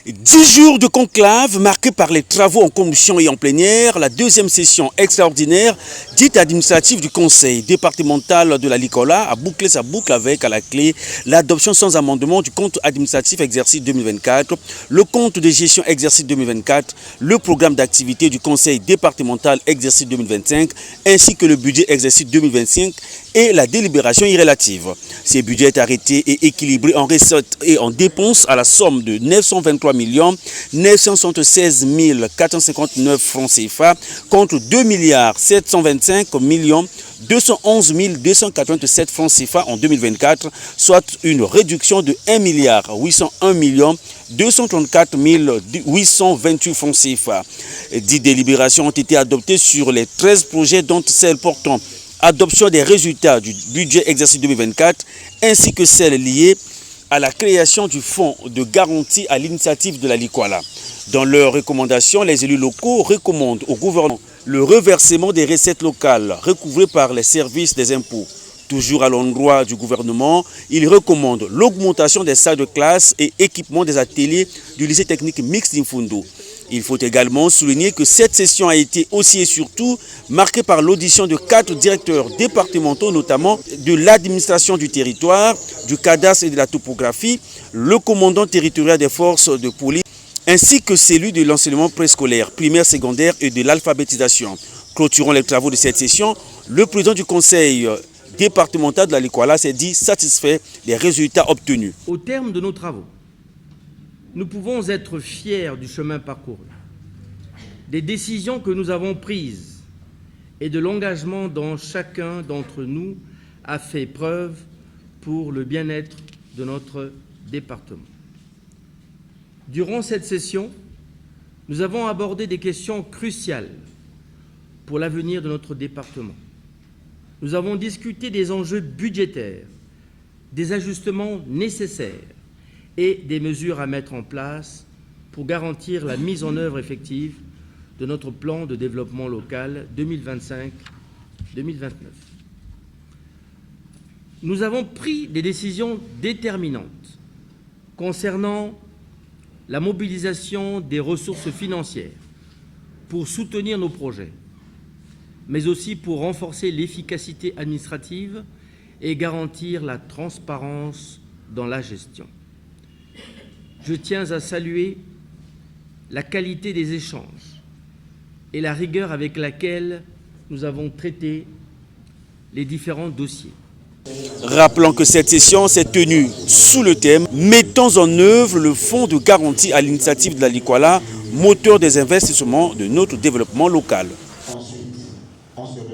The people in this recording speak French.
10 jours de conclave marqués par les travaux en commission et en plénière, la deuxième session extraordinaire dite administrative du conseil départemental de la Likola a bouclé sa boucle avec à la clé l'adoption sans amendement du compte administratif exercice 2024, le compte de gestion exercice 2024, le programme d'activité du conseil départemental exercice 2025 ainsi que le budget exercice 2025 et la délibération y relative. Ces budgets arrêtés et équilibrés en recettes et en dépenses à la somme de 923 976 459 francs CFA contre 2 725 211 287 francs CFA en 2024, soit une réduction de 1 801 234 828 francs CFA. 10 délibérations ont été adoptées sur les 13 projets, dont celle portant adoption des résultats du budget exercice 2024 ainsi que celles liées à la création du fonds de garantie à l'initiative de la Likola. Dans leurs recommandations, les élus locaux recommandent au gouvernement le reversement des recettes locales recouvrées par les services des impôts. Toujours à l'endroit du gouvernement, ils recommandent l'augmentation des salles de classe et équipement des ateliers du lycée technique mixte d'Imfundo. Il faut également souligner que cette session a été aussi et surtout marquée par l'audition de 4 directeurs départementaux, notamment de l'administration du territoire, du cadastre et de la topographie, le commandant territorial des forces de police, ainsi que celui de l'enseignement préscolaire, primaire, secondaire et de l'alphabétisation. Clôturant les travaux de cette session, le président du conseil départemental de la Likola s'est dit satisfait des résultats obtenus. Au terme de nos travaux, nous pouvons être fiers du chemin parcouru, des décisions que nous avons prises et de l'engagement dont chacun d'entre nous a fait preuve pour le bien-être de notre département. Durant cette session, nous avons abordé des questions cruciales pour l'avenir de notre département. Nous avons discuté des enjeux budgétaires, des ajustements nécessaires et des mesures à mettre en place pour garantir la mise en œuvre effective de notre plan de développement local 2025-2029. Nous avons pris des décisions déterminantes concernant la mobilisation des ressources financières pour soutenir nos projets, mais aussi pour renforcer l'efficacité administrative et garantir la transparence dans la gestion. Je tiens à saluer la qualité des échanges et la rigueur avec laquelle nous avons traité les différents dossiers. Rappelons que cette session s'est tenue sous le thème « Mettons en œuvre le fonds de garantie à l'initiative de la Likola, moteur des investissements de notre développement local ».